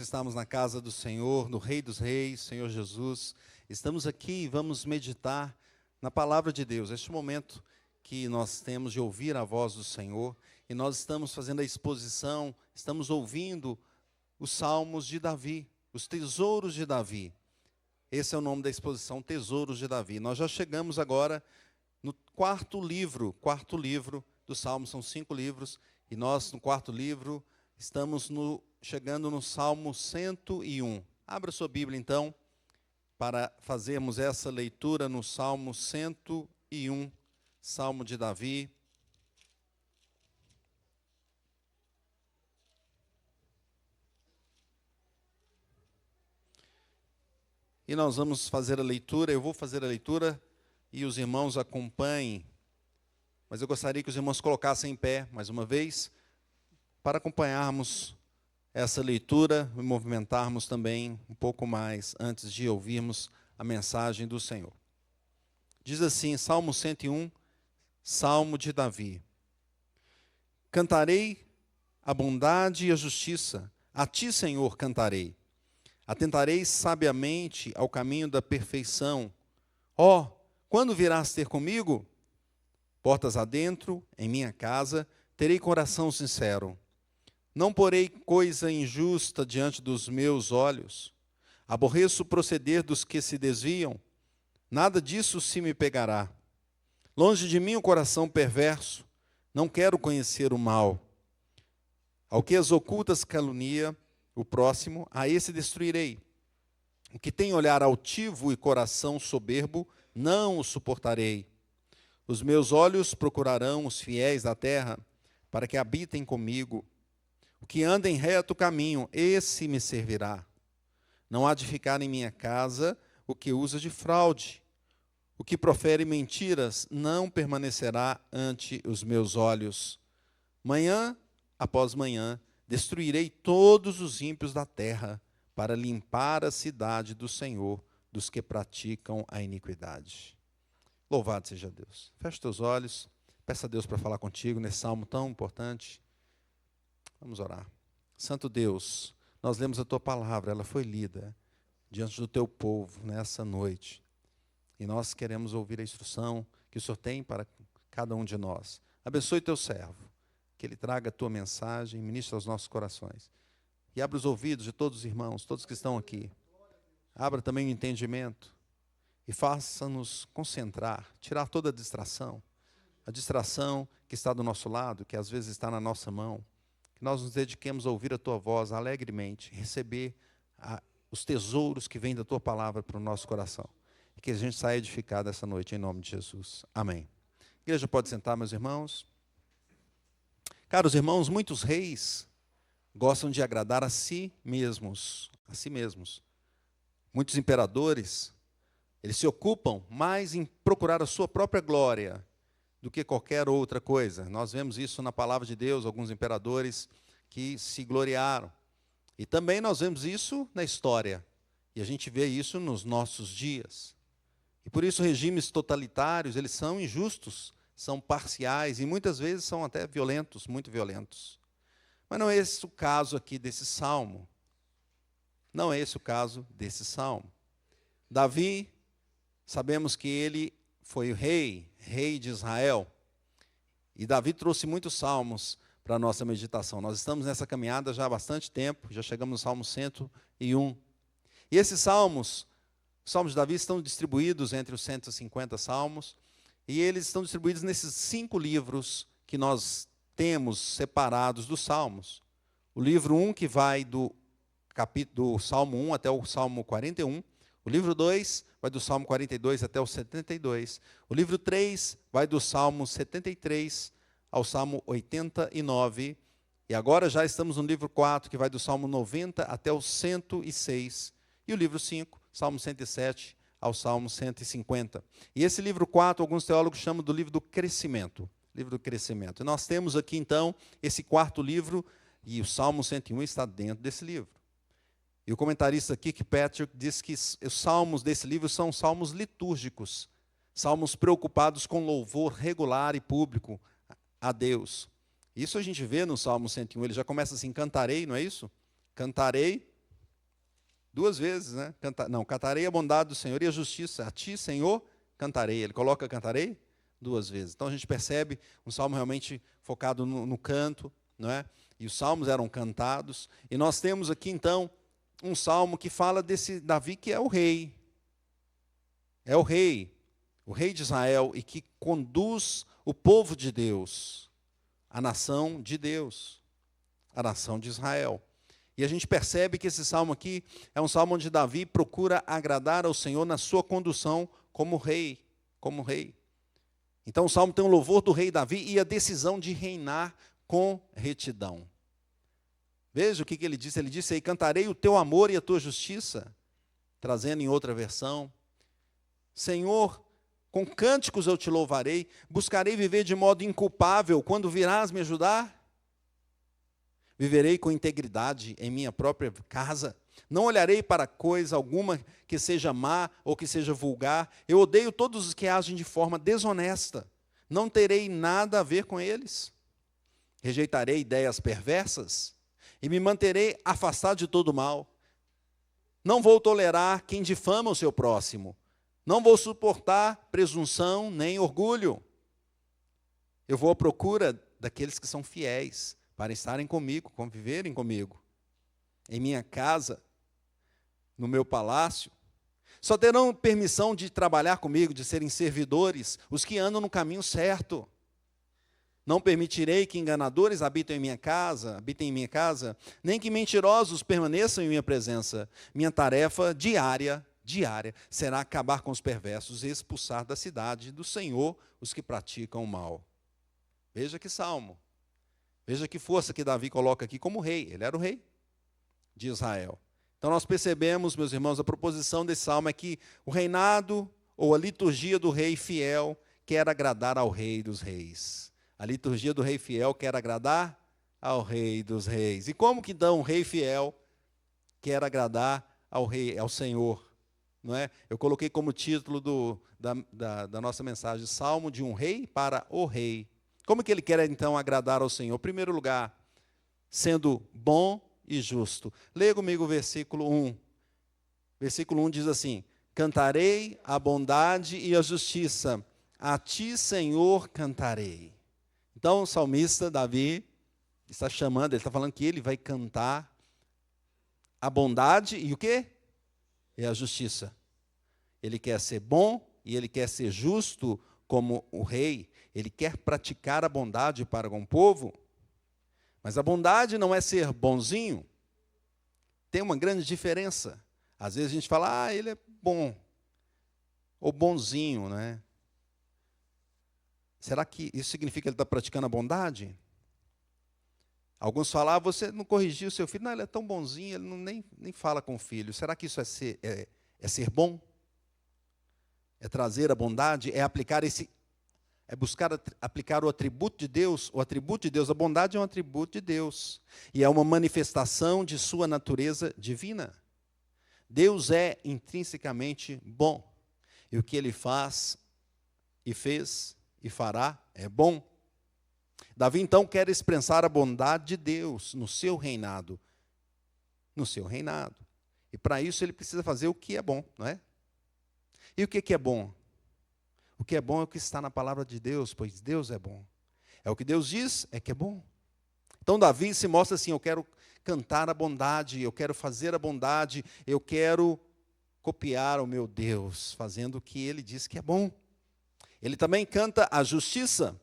Estamos na casa do Senhor, do Rei dos Reis, Senhor Jesus. Estamos aqui e vamos meditar na palavra de Deus. Este momento que nós temos de ouvir a voz do Senhor e nós estamos fazendo a exposição, estamos ouvindo os salmos de Davi, os tesouros de Davi. Esse é o nome da exposição, Tesouros de Davi. Nós já chegamos agora no quarto livro dos Salmos, são 5 livros, e nós no quarto livro estamos chegando no Salmo 101. Abra sua Bíblia, então, para fazermos essa leitura no Salmo 101, Salmo de Davi. E nós vamos fazer a leitura, eu vou fazer a leitura e os irmãos acompanhem. Mas eu gostaria que os irmãos colocassem em pé, mais uma vez, para acompanharmos essa leitura e movimentarmos também um pouco mais antes de ouvirmos a mensagem do Senhor. Diz assim, Salmo 101, Salmo de Davi. Cantarei a bondade e a justiça, a ti, Senhor, cantarei. Atentarei sabiamente ao caminho da perfeição. Ó, quando virás ter comigo? Portas adentro, em minha casa, terei coração sincero. Não porei coisa injusta diante dos meus olhos. Aborreço o proceder dos que se desviam. Nada disso se me pegará. Longe de mim o coração perverso. Não quero conhecer o mal. Ao que as ocultas calunia o próximo, a esse destruirei. O que tem olhar altivo e coração soberbo, não o suportarei. Os meus olhos procurarão os fiéis da terra, para que habitem comigo. O que anda em reto caminho, esse me servirá. Não há de ficar em minha casa o que usa de fraude. O que profere mentiras não permanecerá ante os meus olhos. Manhã após manhã, destruirei todos os ímpios da terra, para limpar a cidade do Senhor, dos que praticam a iniquidade. Louvado seja Deus. Feche teus olhos, peça a Deus para falar contigo nesse salmo tão importante. Vamos orar. Santo Deus, nós lemos a tua palavra, ela foi lida diante do teu povo nessa noite. E nós queremos ouvir a instrução que o Senhor tem para cada um de nós. Abençoe teu servo, que ele traga a tua mensagem, ministre aos nossos corações. E abra os ouvidos de todos os irmãos, todos que estão aqui. Abra também o entendimento e faça-nos concentrar, tirar toda a distração que está do nosso lado, que às vezes está na nossa mão. Que nós nos dediquemos a ouvir a tua voz alegremente, receber os tesouros que vêm da tua palavra para o nosso coração. E que a gente saia edificado essa noite, em nome de Jesus. Amém. A igreja pode sentar, meus irmãos. Caros irmãos, muitos reis gostam de agradar a si mesmos. Muitos imperadores, eles se ocupam mais em procurar a sua própria glória do que qualquer outra coisa. Nós vemos isso na palavra de Deus, alguns imperadores que se gloriaram. E também nós vemos isso na história. E a gente vê isso nos nossos dias. E por isso regimes totalitários, eles são injustos, são parciais e muitas vezes são até violentos, muito violentos. Mas não é esse o caso aqui desse salmo. Não é esse o caso desse salmo. Davi, sabemos que ele foi o rei de Israel. E Davi trouxe muitos salmos para a nossa meditação. Nós estamos nessa caminhada já há bastante tempo, já chegamos no Salmo 101. E esses salmos, os salmos de Davi estão distribuídos entre os 150 salmos, e eles estão distribuídos nesses 5 livros que nós temos separados dos salmos. O livro 1, que vai do Salmo 1 até o Salmo 41. O livro 2 vai do Salmo 42 até o 72. O livro 3 vai do Salmo 73 ao Salmo 89. E agora já estamos no livro 4, que vai do Salmo 90 até o 106. E o livro 5, Salmo 107 ao Salmo 150. E esse livro 4, alguns teólogos chamam do livro do crescimento. Livro do crescimento. E nós temos aqui, então, esse quarto livro, e o Salmo 101 está dentro desse livro. E o comentarista Kirkpatrick diz que os salmos desse livro são salmos litúrgicos, salmos preocupados com louvor regular e público a Deus. Isso a gente vê no Salmo 101, ele já começa assim, cantarei, não é isso? Cantarei Duas vezes, né? Cantarei a bondade do Senhor e a justiça. A ti, Senhor, cantarei. Ele coloca cantarei duas vezes. Então a gente percebe um salmo realmente focado no canto, não é? E os salmos eram cantados. E nós temos aqui, então, um salmo que fala desse Davi, que é o rei. É o rei de Israel, e que conduz o povo de Deus, a nação de Deus, a nação de Israel. E a gente percebe que esse salmo aqui é um salmo onde Davi procura agradar ao Senhor na sua condução como rei, como rei. Então o salmo tem um louvor do rei Davi e a decisão de reinar com retidão. Veja o que ele disse. Ele disse aí: cantarei o teu amor e a tua justiça. Trazendo em outra versão: Senhor, com cânticos eu te louvarei, buscarei viver de modo inculpável, quando virás me ajudar. Viverei com integridade em minha própria casa, não olharei para coisa alguma que seja má ou que seja vulgar. Eu odeio todos os que agem de forma desonesta, não terei nada a ver com eles. Rejeitarei ideias perversas e me manterei afastado de todo mal. Não vou tolerar quem difama o seu próximo. Não vou suportar presunção nem orgulho. Eu vou à procura daqueles que são fiéis, para estarem comigo, conviverem comigo. Em minha casa, no meu palácio, só terão permissão de trabalhar comigo, de serem servidores, os que andam no caminho certo. Não permitirei que enganadores habitem em minha casa, nem que mentirosos permaneçam em minha presença. Minha tarefa diária, será acabar com os perversos e expulsar da cidade do Senhor os que praticam o mal. Veja que salmo. Veja que força que Davi coloca aqui como rei. Ele era o rei de Israel. Então nós percebemos, meus irmãos, a proposição desse salmo é que o reinado ou a liturgia do rei fiel quer agradar ao rei dos reis. A liturgia do rei fiel quer agradar ao rei dos reis. E como que então um rei fiel quer agradar ao rei, ao Senhor? Não é? Eu coloquei como título da nossa mensagem: Salmo de um rei para o rei. Como que ele quer então agradar ao Senhor? Em primeiro lugar, sendo bom e justo. Leia comigo o versículo 1. Versículo 1 diz assim: cantarei a bondade e a justiça, a ti, Senhor, cantarei. Então o salmista Davi está chamando, ele está falando que ele vai cantar a bondade e o quê? E a justiça. Ele quer ser bom e ele quer ser justo como o rei. Ele quer praticar a bondade para com o povo. Mas a bondade não é ser bonzinho. Tem uma grande diferença. Às vezes a gente fala: ele é bom. Ou bonzinho, né? Será que isso significa que ele está praticando a bondade? Alguns falam: você não corrigiu o seu filho. Não, ele é tão bonzinho, ele nem fala com o filho. Será que isso é ser bom? É trazer a bondade? É aplicar é buscar aplicar o atributo de Deus? O atributo de Deus, a bondade é um atributo de Deus. E é uma manifestação de sua natureza divina. Deus é intrinsecamente bom. E o que Ele faz, e fez, e fará, é bom. Davi, então, quer expressar a bondade de Deus no seu reinado. No seu reinado. E para isso ele precisa fazer o que é bom, não é? E o que é bom? O que é bom é o que está na palavra de Deus, pois Deus é bom. É o que Deus diz, é que é bom. Então Davi se mostra assim: eu quero cantar a bondade, eu quero fazer a bondade, eu quero copiar o meu Deus, fazendo o que ele diz que é bom. Ele também canta a justiça.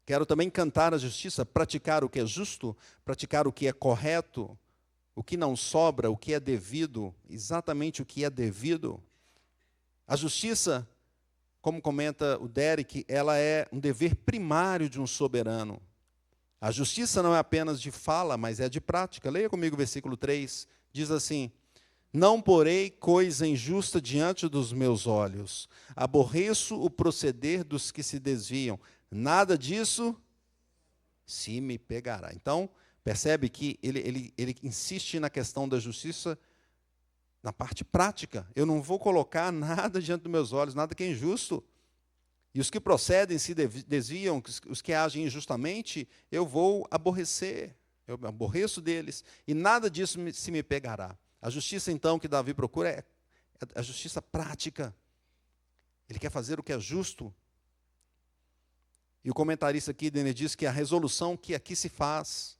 Quero também cantar a justiça, praticar o que é justo, praticar o que é correto, o que não sobra, o que é devido, exatamente o que é devido. A justiça, como comenta o Derek, ela é um dever primário de um soberano. A justiça não é apenas de fala, mas é de prática. Leia comigo o versículo 3, diz assim: não porei coisa injusta diante dos meus olhos, aborreço o proceder dos que se desviam, nada disso se me pegará. Então, percebe que ele insiste na questão da justiça, na parte prática. Eu não vou colocar nada diante dos meus olhos, nada que é injusto. E os que procedem, se desviam, os que agem injustamente, eu vou aborrecer. Eu aborreço deles. E nada disso se me pegará. A justiça, então, que Davi procura é a justiça prática. Ele quer fazer o que é justo. E o comentarista aqui, Denner, diz que a resolução que aqui se faz,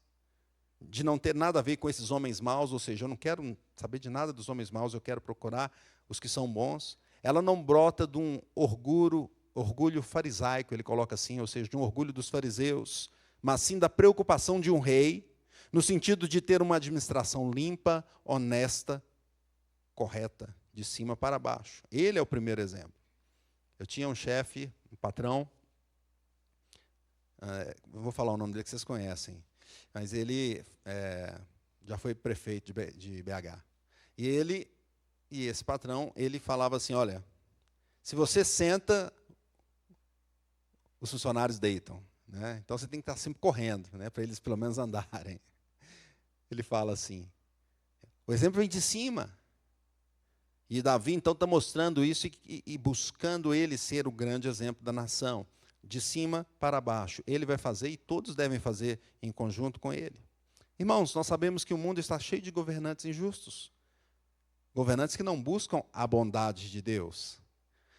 de não ter nada a ver com esses homens maus, ou seja, eu não quero saber de nada dos homens maus, eu quero procurar os que são bons, ela não brota de um orgulho farisaico, ele coloca assim, ou seja, de um orgulho dos fariseus, mas sim da preocupação de um rei, no sentido de ter uma administração limpa, honesta, correta, de cima para baixo. Ele é o primeiro exemplo. Eu tinha um chefe, um patrão, vou falar o nome dele que vocês conhecem, mas ele já foi prefeito de BH. E esse patrão, ele falava assim, olha, se você senta, os funcionários deitam, né? Então você tem que estar sempre correndo, né, para eles pelo menos andarem. Ele fala assim, o exemplo vem de cima. E Davi, então, está mostrando isso e buscando ele ser o grande exemplo da nação. De cima para baixo. Ele vai fazer e todos devem fazer em conjunto com ele. Irmãos, nós sabemos que o mundo está cheio de governantes injustos. Governantes que não buscam a bondade de Deus.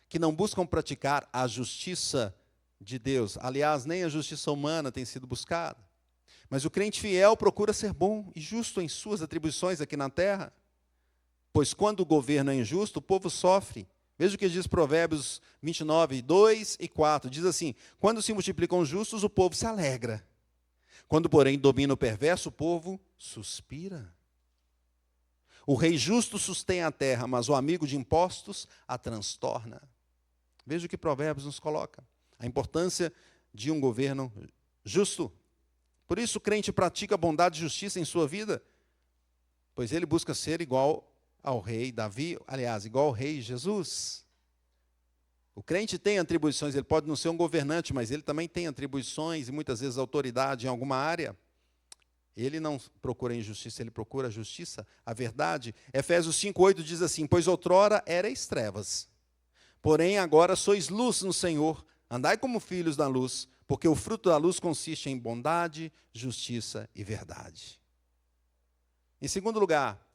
Que não buscam praticar a justiça de Deus. Aliás, nem a justiça humana tem sido buscada. Mas o crente fiel procura ser bom e justo em suas atribuições aqui na terra. Pois quando o governo é injusto, o povo sofre. Veja o que diz Provérbios 29, 2 e 4. Diz assim, quando se multiplicam os justos, o povo se alegra. Quando, porém, domina o perverso, o povo suspira. O rei justo sustém a terra, mas o amigo de impostos a transtorna. Veja o que Provérbios nos coloca. A importância de um governo justo. Por isso o crente pratica bondade e justiça em sua vida, pois ele busca ser igual ao rei Davi, aliás, igual ao rei Jesus. O crente tem atribuições, ele pode não ser um governante, mas ele também tem atribuições e muitas vezes autoridade em alguma área. Ele não procura injustiça, ele procura a justiça, a verdade. Efésios 5:8 diz assim, pois outrora erais trevas, porém agora sois luz no Senhor, andai como filhos da luz, porque o fruto da luz consiste em bondade, justiça e verdade. Em segundo lugar,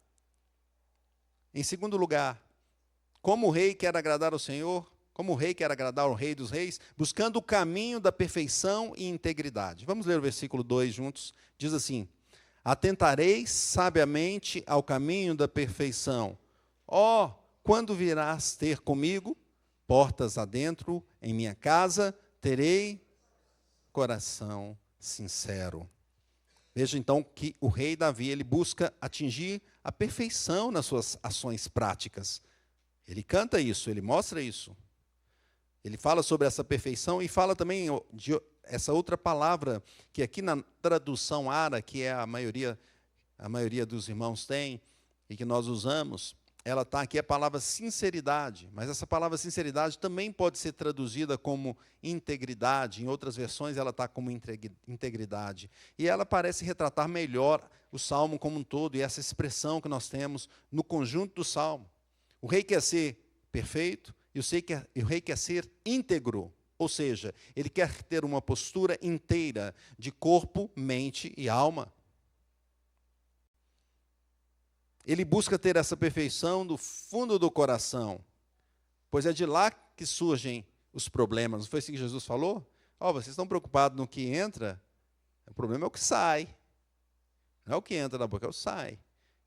como o rei quer agradar ao Senhor, como o rei quer agradar ao Rei dos Reis, buscando o caminho da perfeição e integridade. Vamos ler o versículo 2 juntos. Diz assim, atentareis sabiamente ao caminho da perfeição. Ó, quando virás ter comigo, portas adentro, em minha casa, terei coração sincero. Veja então que o rei Davi, ele busca atingir a perfeição nas suas ações práticas. Ele canta isso, ele mostra isso. Ele fala sobre essa perfeição e fala também de essa outra palavra, que aqui na tradução ARA, que é a maioria dos irmãos tem, e que nós usamos, ela está aqui, a palavra sinceridade, mas essa palavra sinceridade também pode ser traduzida como integridade, em outras versões ela está como integridade, e ela parece retratar melhor o Salmo como um todo, e essa expressão que nós temos no conjunto do Salmo. O rei quer ser perfeito, e o rei quer ser íntegro, ou seja, ele quer ter uma postura inteira de corpo, mente e alma. Ele busca ter essa perfeição do fundo do coração, pois é de lá que surgem os problemas. Não foi assim que Jesus falou? Vocês estão preocupados no que entra? O problema é o que sai. Não é o que entra na boca, é o que sai.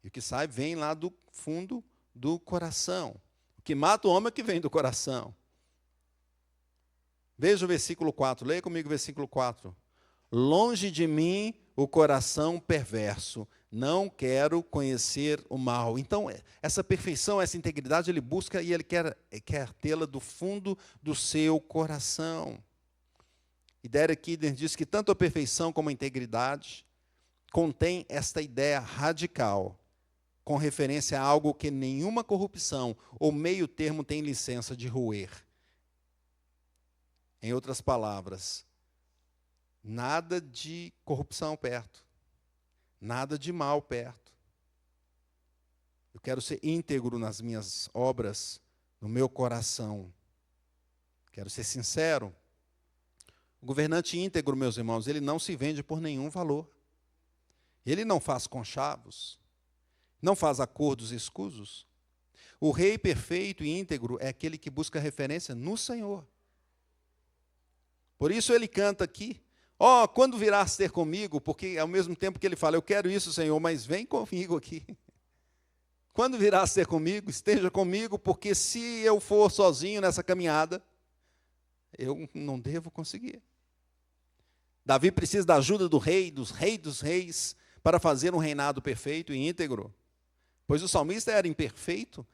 E o que sai vem lá do fundo do coração. O que mata o homem é o que vem do coração. Veja o versículo 4, leia comigo o versículo 4. Longe de mim o coração perverso, não quero conhecer o mal. Então, essa perfeição, essa integridade, ele busca e ele quer tê-la do fundo do seu coração. E Derek Kidner diz que tanto a perfeição como a integridade contém esta ideia radical, com referência a algo que nenhuma corrupção ou meio termo tem licença de roer. Em outras palavras, nada de corrupção perto, nada de mal perto. Eu quero ser íntegro nas minhas obras, no meu coração. Quero ser sincero. O governante íntegro, meus irmãos, ele não se vende por nenhum valor. Ele não faz conchavos. Não faz acordos escusos. O rei perfeito e íntegro é aquele que busca referência no Senhor. Por isso ele canta aqui, quando virás ter comigo, porque ao mesmo tempo que ele fala, eu quero isso, Senhor, mas vem comigo aqui. Quando virás ter comigo, esteja comigo, porque se eu for sozinho nessa caminhada, eu não devo conseguir. Davi precisa da ajuda do rei, dos reis, para fazer um reinado perfeito e íntegro. Pois o salmista era imperfeito,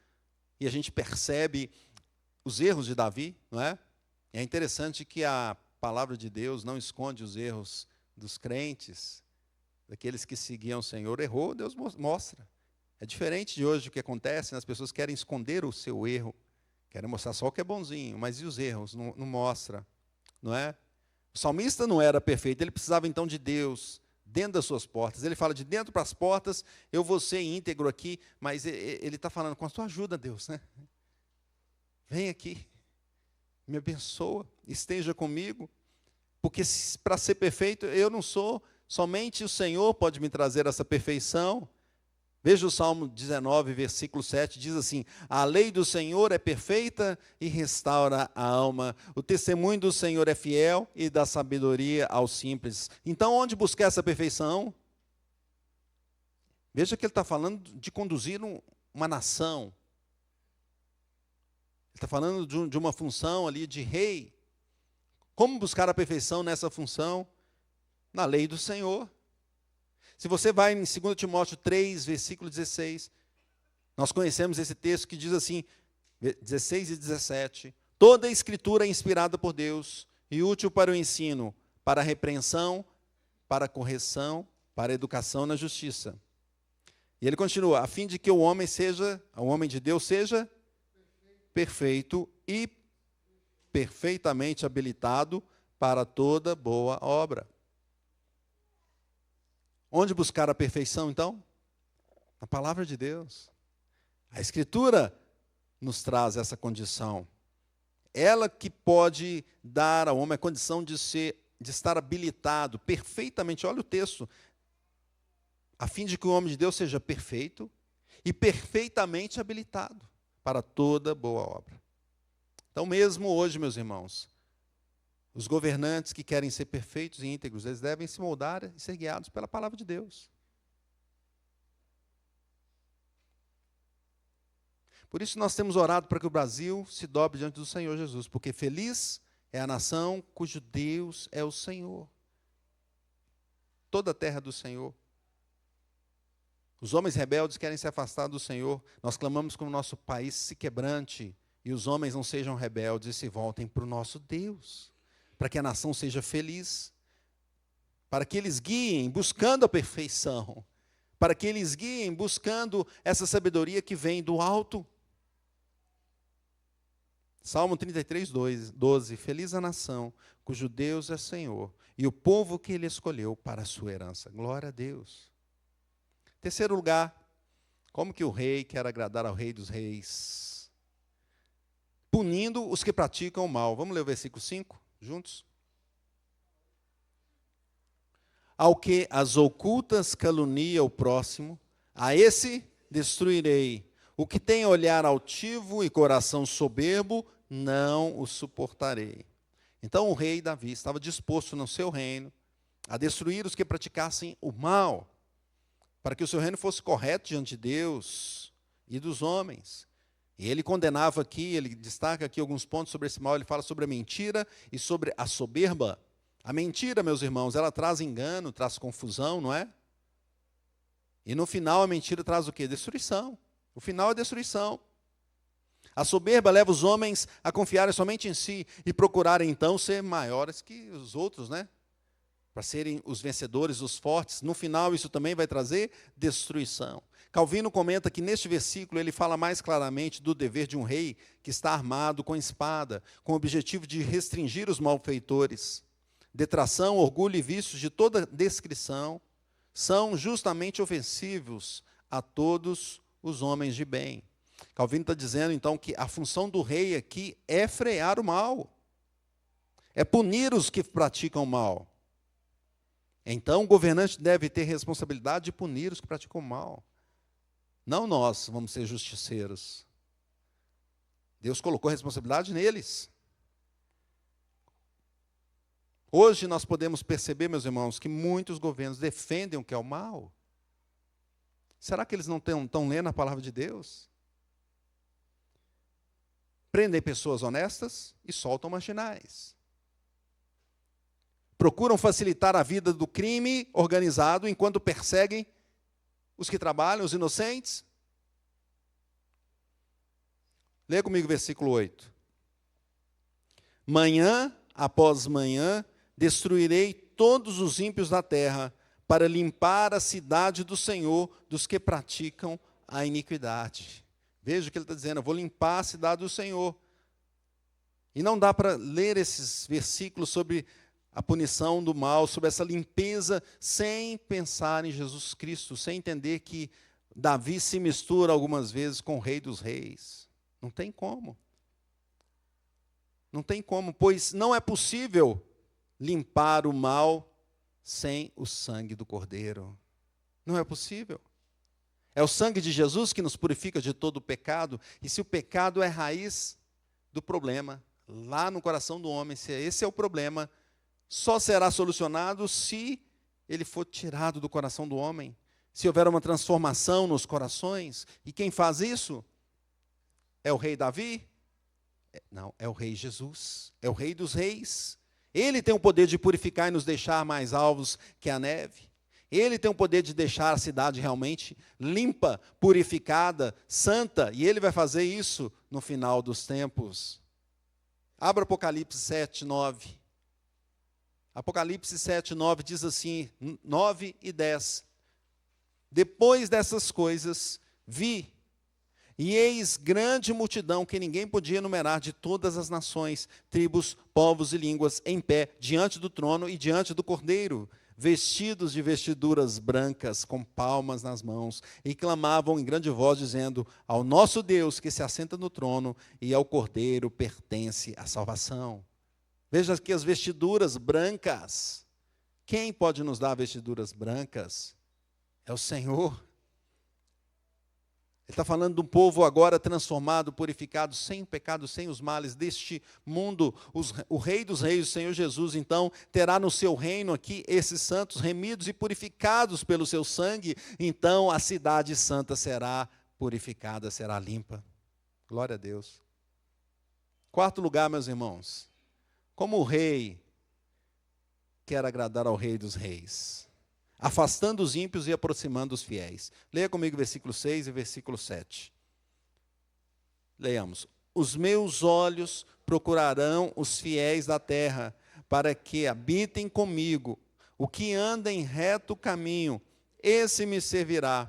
e a gente percebe os erros de Davi, não é? É interessante que a palavra de Deus não esconde os erros dos crentes, daqueles que seguiam o Senhor. Errou, Deus mostra. É diferente de hoje o que acontece, as pessoas querem esconder o seu erro, querem mostrar só o que é bonzinho, mas e os erros? Não mostra, não é? O salmista não era perfeito, ele precisava então de Deus dentro das suas portas. Ele fala de dentro para as portas, eu vou ser íntegro aqui, mas ele está falando com a sua ajuda, Deus, né? Vem aqui, me abençoa, esteja comigo, porque para ser perfeito eu não sou, somente o Senhor pode me trazer essa perfeição. Veja o Salmo 19, versículo 7, diz assim, a lei do Senhor é perfeita e restaura a alma. O testemunho do Senhor é fiel e dá sabedoria aos simples. Então, onde buscar essa perfeição? Veja que ele está falando de conduzir uma nação. Ele está falando de uma função ali de rei. Como buscar a perfeição nessa função? Na lei do Senhor. Se você vai em 2 Timóteo 3, versículo 16, nós conhecemos esse texto que diz assim, 16 e 17, toda a escritura é inspirada por Deus e útil para o ensino, para a repreensão, para a correção, para a educação na justiça. E ele continua, a fim de que o homem de Deus seja perfeito e perfeitamente habilitado para toda boa obra. Onde buscar a perfeição, então? Na palavra de Deus. A Escritura nos traz essa condição. Ela que pode dar ao homem a condição de estar habilitado perfeitamente. Olha o texto. A fim de que o homem de Deus seja perfeito e perfeitamente habilitado para toda boa obra. Então, mesmo hoje, meus irmãos, os governantes que querem ser perfeitos e íntegros, eles devem se moldar e ser guiados pela palavra de Deus. Por isso nós temos orado para que o Brasil se dobre diante do Senhor Jesus, porque feliz é a nação cujo Deus é o Senhor. Toda a terra do Senhor. Os homens rebeldes querem se afastar do Senhor. Nós clamamos que o nosso país se quebrante e os homens não sejam rebeldes e se voltem para o nosso Deus. Para que a nação seja feliz, para que eles guiem buscando a perfeição, para que eles guiem buscando essa sabedoria que vem do alto. Salmo 33, 12, feliz a nação cujo Deus é Senhor, e o povo que ele escolheu para a sua herança. Glória a Deus. Terceiro lugar, como que o rei quer agradar ao rei dos reis? Punindo os que praticam o mal. Vamos ler o versículo 5? Juntos? Ao que as ocultas calunia o próximo, a esse destruirei. O que tem olhar altivo e coração soberbo, não o suportarei. Então o rei Davi estava disposto no seu reino a destruir os que praticassem o mal, para que o seu reino fosse correto diante de Deus e dos homens. E ele condenava aqui, ele destaca aqui alguns pontos sobre esse mal, ele fala sobre a mentira e sobre a soberba. A mentira, meus irmãos, ela traz engano, traz confusão, não é? E no final a mentira traz o quê? Destruição. O final é destruição. A soberba leva os homens a confiarem somente em si e procurarem então ser maiores que os outros, né? Para serem os vencedores, os fortes. No final isso também vai trazer destruição. Calvino comenta que neste versículo ele fala mais claramente do dever de um rei que está armado com espada, com o objetivo de restringir os malfeitores. Detração, orgulho e vícios de toda descrição são justamente ofensivos a todos os homens de bem. Calvino está dizendo então que a função do rei aqui é frear o mal, é punir os que praticam o mal. Então o governante deve ter responsabilidade de punir os que praticam o mal. Não nós vamos ser justiceiros. Deus colocou a responsabilidade neles. Hoje nós podemos perceber, meus irmãos, que muitos governos defendem o que é o mal. Será que eles não estão lendo a palavra de Deus? Prendem pessoas honestas e soltam marginais. Procuram facilitar a vida do crime organizado enquanto perseguem os que trabalham, os inocentes. Leia comigo o versículo 8. Manhã após manhã destruirei todos os ímpios da terra, para limpar a cidade do Senhor dos que praticam a iniquidade. Veja o que ele está dizendo, eu vou limpar a cidade do Senhor. E não dá para ler esses versículos sobre a punição do mal, sobre essa limpeza, sem pensar em Jesus Cristo, sem entender que Davi se mistura algumas vezes com o Rei dos Reis. Não tem como. Não tem como, pois não é possível limpar o mal sem o sangue do Cordeiro. Não é possível. É o sangue de Jesus que nos purifica de todo o pecado, e se o pecado é raiz do problema, lá no coração do homem, se esse é o problema, só será solucionado se ele for tirado do coração do homem, se houver uma transformação nos corações. E quem faz isso? É o rei Davi? Não, é o rei Jesus, é o rei dos reis. Ele tem o poder de purificar e nos deixar mais alvos que a neve. Ele tem o poder de deixar a cidade realmente limpa, purificada, santa, e ele vai fazer isso no final dos tempos. Abra Apocalipse 7, 9. Apocalipse 7, 9 diz assim, 9 e 10. Depois dessas coisas, vi, e eis grande multidão que ninguém podia enumerar, de todas as nações, tribos, povos e línguas, em pé, diante do trono e diante do Cordeiro, vestidos de vestiduras brancas, com palmas nas mãos, e clamavam em grande voz, dizendo, ao nosso Deus que se assenta no trono, e ao Cordeiro pertence a salvação. Veja aqui as vestiduras brancas. Quem pode nos dar vestiduras brancas? É o Senhor. Ele está falando de um povo agora transformado, purificado, sem o pecado, sem os males deste mundo. O Rei dos Reis, o Senhor Jesus, então, terá no seu reino aqui esses santos remidos e purificados pelo seu sangue. Então, a cidade santa será purificada, será limpa. Glória a Deus. Quarto lugar, meus irmãos. Como o rei quer agradar ao Rei dos Reis, afastando os ímpios e aproximando os fiéis. Leia comigo versículo 6 e versículo 7. Leiamos. Os meus olhos procurarão os fiéis da terra, para que habitem comigo. O que anda em reto caminho, esse me servirá.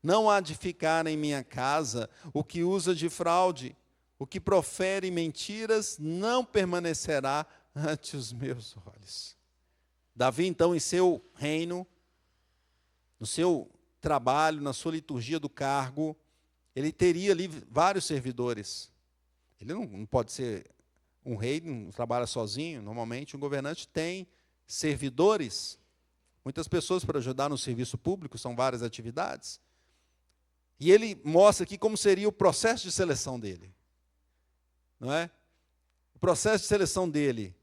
Não há de ficar em minha casa o que usa de fraude. O que profere mentiras não permanecerá ante os meus olhos. Davi, então, em seu reino, no seu trabalho, na sua liturgia do cargo, ele teria ali vários servidores. Ele não pode ser um rei, não trabalha sozinho. Normalmente, um governante tem servidores. Muitas pessoas para ajudar no serviço público, são várias atividades. E ele mostra aqui como seria o processo de seleção dele. Não é? O processo de seleção dele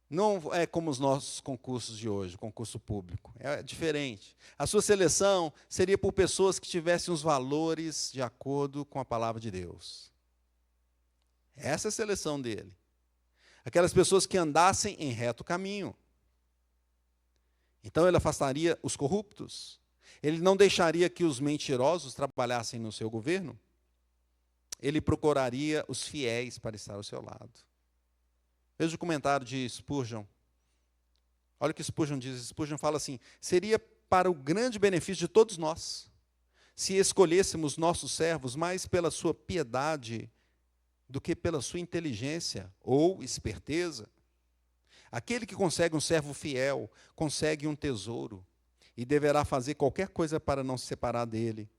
não é como os nossos concursos de hoje, concurso público. É diferente. A sua seleção seria por pessoas que tivessem os valores de acordo com a palavra de Deus. Essa é a seleção dele. Aquelas pessoas que andassem em reto caminho. Então ele afastaria os corruptos. Ele não deixaria que os mentirosos trabalhassem no seu governo. Ele procuraria os fiéis para estar ao seu lado. Veja o comentário de Spurgeon. Olha o que Spurgeon diz. Spurgeon fala assim, seria para o grande benefício de todos nós, se escolhêssemos nossos servos mais pela sua piedade do que pela sua inteligência ou esperteza. Aquele que consegue um servo fiel, consegue um tesouro, e deverá fazer qualquer coisa para não se separar dele.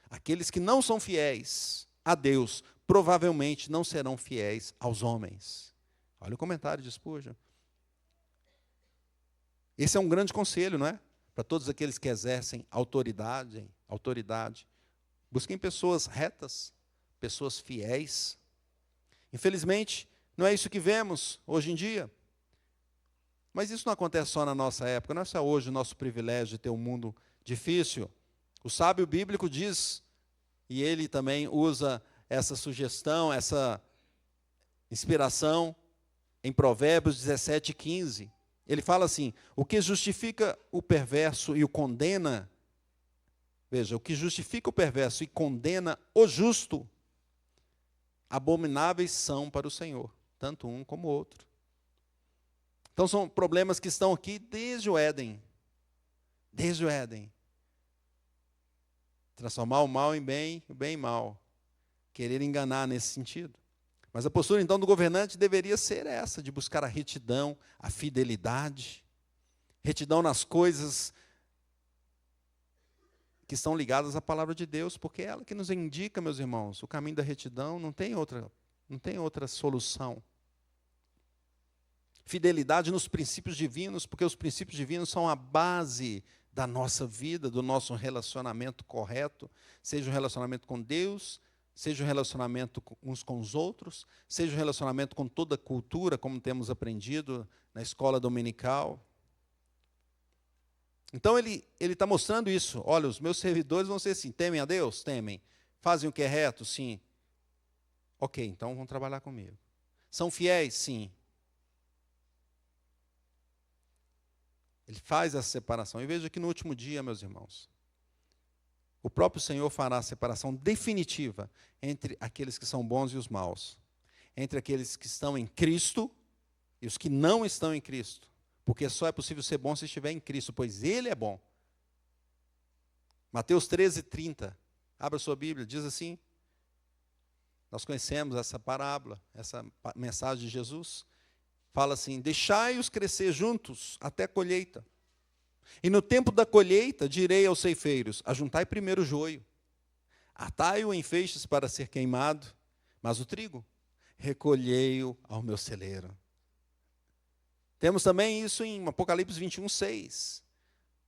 Aqueles que não são fiéis a Deus, provavelmente não serão fiéis aos homens. Olha o comentário de Spurgeon. Esse é um grande conselho, não é? Para todos aqueles que exercem autoridade. Busquem pessoas retas, pessoas fiéis. Infelizmente, não é isso que vemos hoje em dia. Mas isso não acontece só na nossa época, não é só hoje o nosso privilégio de ter um mundo difícil. O sábio bíblico diz, e ele também usa essa sugestão, essa inspiração, em Provérbios 17:15. Ele fala assim: o que justifica o perverso e o condena, veja, o que justifica o perverso e condena o justo, abomináveis são para o Senhor, tanto um como o outro. Então são problemas que estão aqui desde o Éden. Desde o Éden. Transformar o mal em bem, o bem em mal. Querer enganar nesse sentido. Mas a postura, então, do governante deveria ser essa, de buscar a retidão, a fidelidade. Retidão nas coisas que estão ligadas à palavra de Deus, porque é ela que nos indica, meus irmãos, o caminho da retidão, não tem outra solução. Fidelidade nos princípios divinos, porque os princípios divinos são a base da nossa vida, do nosso relacionamento correto, seja um relacionamento com Deus, seja um relacionamento uns com os outros, seja um relacionamento com toda a cultura, como temos aprendido na escola dominical. Então ele está mostrando isso. Olha, os meus servidores vão ser assim, temem a Deus? Temem. Fazem o que é reto? Sim. Ok, então vão trabalhar comigo. São fiéis? Sim. Ele faz essa separação. E veja que no último dia, meus irmãos, o próprio Senhor fará a separação definitiva entre aqueles que são bons e os maus, entre aqueles que estão em Cristo e os que não estão em Cristo, porque só é possível ser bom se estiver em Cristo, pois Ele é bom. Mateus 13:30, abra sua Bíblia, diz assim, nós conhecemos essa parábola, essa mensagem de Jesus, fala assim: deixai-os crescer juntos até a colheita. E no tempo da colheita, direi aos ceifeiros: ajuntai primeiro o joio, atai-o em feixes para ser queimado, mas o trigo, recolhei-o ao meu celeiro. Temos também isso em Apocalipse 21:6.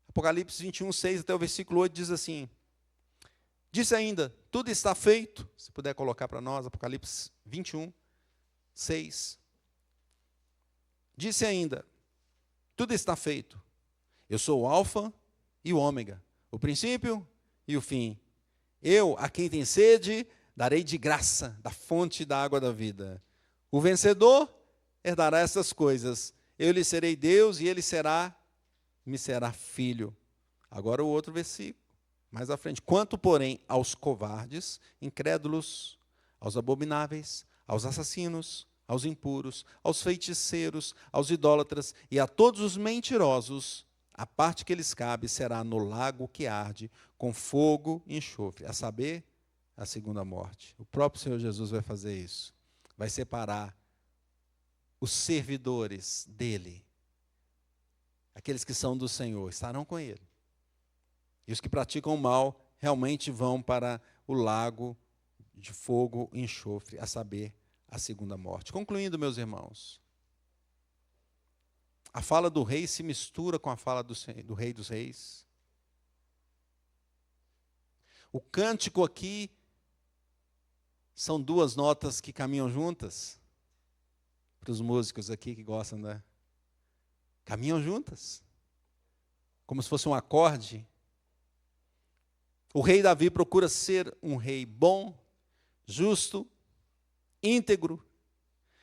Apocalipse 21:6 até o versículo 8 diz assim: disse ainda, tudo está feito. Se puder colocar para nós, Apocalipse 21:6. Disse ainda, tudo está feito. Eu sou o alfa e o ômega, o princípio e o fim. Eu, a quem tem sede, darei de graça da fonte da água da vida. O vencedor herdará essas coisas. Eu lhe serei Deus e ele me será filho. Agora o outro versículo, mais à frente. Quanto, porém, aos covardes, incrédulos, aos abomináveis, aos assassinos, aos impuros, aos feiticeiros, aos idólatras e a todos os mentirosos, a parte que lhes cabe será no lago que arde com fogo e enxofre, a saber, a segunda morte. O próprio Senhor Jesus vai fazer isso. Vai separar os servidores dele, aqueles que são do Senhor, estarão com ele. E os que praticam o mal realmente vão para o lago de fogo e enxofre, a saber, a segunda morte. Concluindo, meus irmãos, a fala do rei se mistura com a fala do Rei dos Reis. O cântico aqui são duas notas que caminham juntas. Para os músicos aqui que gostam, né? Caminham juntas. Como se fosse um acorde. O rei Davi procura ser um rei bom, justo, íntegro,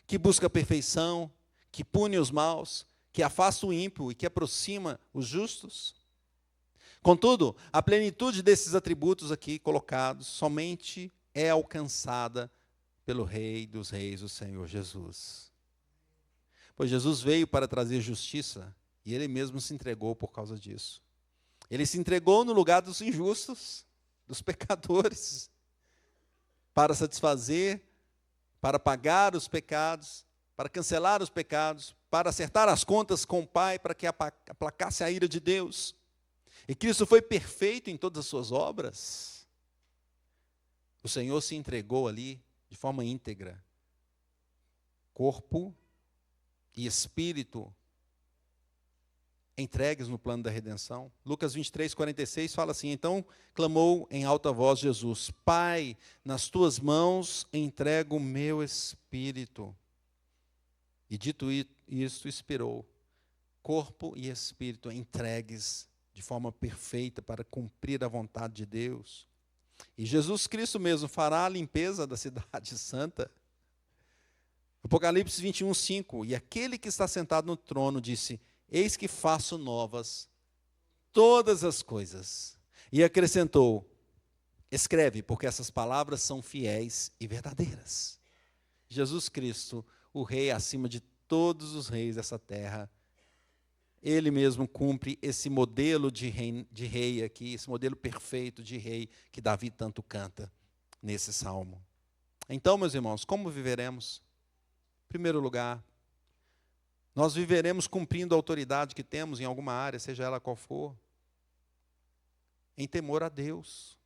que busca a perfeição, que pune os maus, que afasta o ímpio e que aproxima os justos. Contudo, a plenitude desses atributos aqui colocados somente é alcançada pelo Rei dos Reis, o Senhor Jesus. Pois Jesus veio para trazer justiça e Ele mesmo se entregou por causa disso. Ele se entregou no lugar dos injustos, dos pecadores, para satisfazer, para pagar os pecados, para cancelar os pecados, para acertar as contas com o Pai, para que aplacasse a ira de Deus. E Cristo foi perfeito em todas as suas obras. O Senhor se entregou ali de forma íntegra, corpo e espírito entregues no plano da redenção. Lucas 23, 46 fala assim: então clamou em alta voz Jesus: Pai, nas tuas mãos entrego o meu espírito. E dito isto, expirou. Corpo e espírito entregues de forma perfeita para cumprir a vontade de Deus. E Jesus Cristo mesmo fará a limpeza da cidade santa. Apocalipse 21, 5. E aquele que está sentado no trono disse: eis que faço novas todas as coisas. E acrescentou: escreve, porque essas palavras são fiéis e verdadeiras. Jesus Cristo, o Rei acima de todos os reis dessa terra, Ele mesmo cumpre esse modelo de rei aqui, esse modelo perfeito de rei que Davi tanto canta nesse salmo. Então, meus irmãos, como viveremos? Em primeiro lugar, nós viveremos cumprindo a autoridade que temos em alguma área, seja ela qual for, em temor a Deus.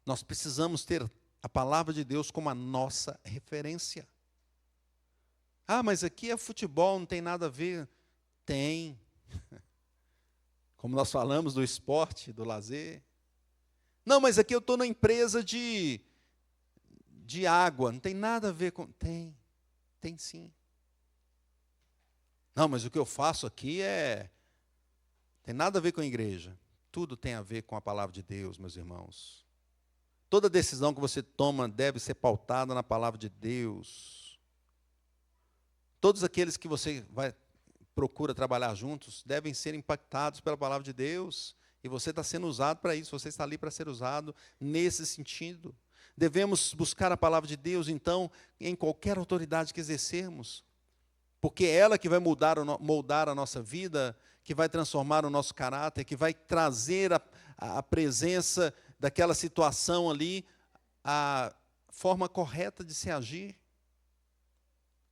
Nós precisamos ter a palavra de Deus como a nossa referência. Ah, mas aqui é futebol, não tem nada a ver. Tem. Como nós falamos do esporte, do lazer. Não, mas aqui eu estou na empresa de água, não tem nada a ver com... Tem sim. Não, mas o que eu faço aqui tem nada a ver com a igreja. Tudo tem a ver com a palavra de Deus, meus irmãos. Toda decisão que você toma deve ser pautada na palavra de Deus. Todos aqueles que você procura trabalhar juntos devem ser impactados pela palavra de Deus. E você está sendo usado para isso, você está ali para ser usado nesse sentido. Devemos buscar a palavra de Deus, então, em qualquer autoridade que exercermos. Porque é ela que vai moldar a nossa vida, que vai transformar o nosso caráter, que vai trazer a presença daquela situação ali, a forma correta de se agir.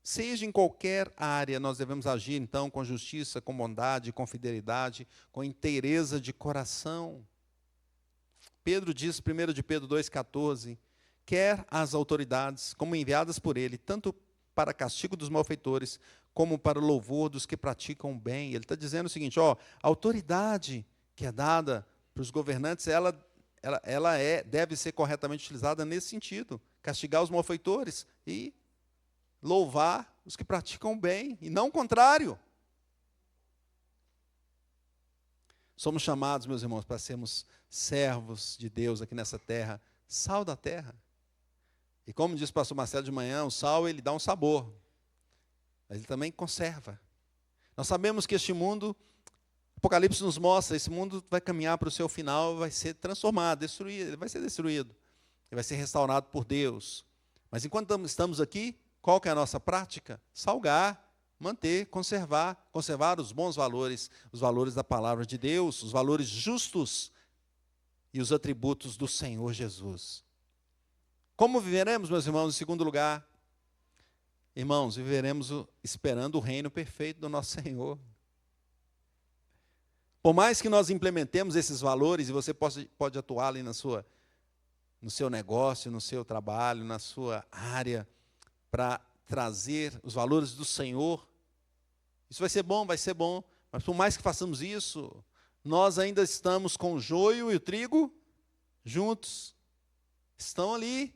Seja em qualquer área, nós devemos agir, então, com justiça, com bondade, com fidelidade, com inteireza de coração. Pedro diz, 1 de Pedro 2,14, quer as autoridades, como enviadas por ele, tanto para castigo dos malfeitores, como para o louvor dos que praticam o bem. Ele está dizendo o seguinte, a autoridade que é dada para os governantes, ela deve ser corretamente utilizada nesse sentido, castigar os malfeitores e louvar os que praticam o bem, e não o contrário. Somos chamados, meus irmãos, para sermos servos de Deus aqui nessa terra, sal da terra. E como diz o pastor Marcelo de manhã, o sal ele dá um sabor, mas ele também conserva. Nós sabemos que este mundo, Apocalipse nos mostra, esse mundo vai caminhar para o seu final, vai ser transformado, destruído, ele vai ser destruído, ele vai ser restaurado por Deus. Mas enquanto estamos aqui, qual que é a nossa prática? Salgar, manter, conservar os bons valores, os valores da palavra de Deus, os valores justos e os atributos do Senhor Jesus. Como viveremos, meus irmãos, em segundo lugar? Irmãos, viveremos esperando o reino perfeito do nosso Senhor. Por mais que nós implementemos esses valores, e você pode atuar ali no seu negócio, no seu trabalho, na sua área, para trazer os valores do Senhor, isso vai ser bom, mas por mais que façamos isso, nós ainda estamos com o joio e o trigo juntos. Estão ali,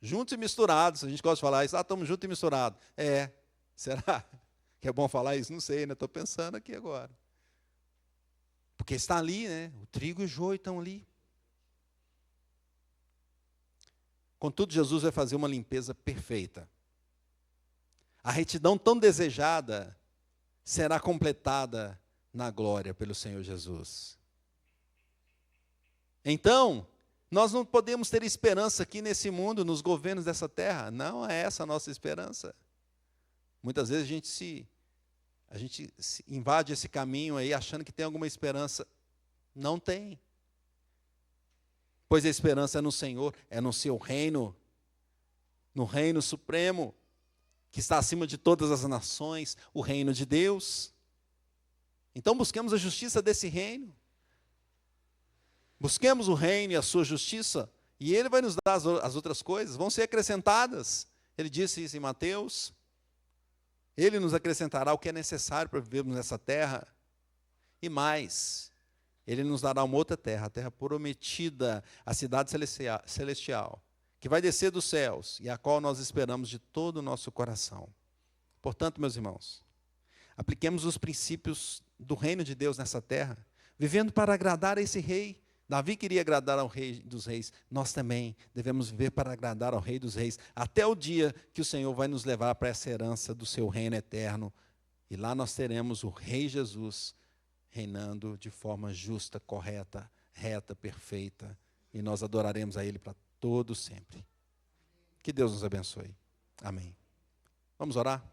juntos e misturados. A gente gosta de falar isso, estamos juntos e misturados. Será que é bom falar isso? Não sei, estou pensando aqui agora. Porque está ali, né? O trigo e o joio estão ali. Contudo, Jesus vai fazer uma limpeza perfeita. A retidão tão desejada será completada na glória pelo Senhor Jesus. Então, nós não podemos ter esperança aqui nesse mundo, nos governos dessa terra. Não é essa a nossa esperança. Muitas vezes a gente invade esse caminho aí achando que tem alguma esperança. Não tem. Pois a esperança é no Senhor, é no seu reino, no reino supremo, que está acima de todas as nações, o reino de Deus. Então busquemos a justiça desse reino. Busquemos o reino e a sua justiça, e Ele vai nos dar as outras coisas, vão ser acrescentadas. Ele disse isso em Mateus. Ele nos acrescentará o que é necessário para vivermos nessa terra. E mais, Ele nos dará uma outra terra, a terra prometida, a cidade celestial, que vai descer dos céus e a qual nós esperamos de todo o nosso coração. Portanto, meus irmãos, apliquemos os princípios do reino de Deus nessa terra, vivendo para agradar a esse rei. Davi queria agradar ao rei dos reis, nós também devemos viver para agradar ao rei dos reis, até o dia que o Senhor vai nos levar para essa herança do seu reino eterno, e lá nós teremos o Rei Jesus reinando de forma justa, correta, reta, perfeita, e nós adoraremos a Ele para todo sempre. Que Deus nos abençoe. Amém. Vamos orar?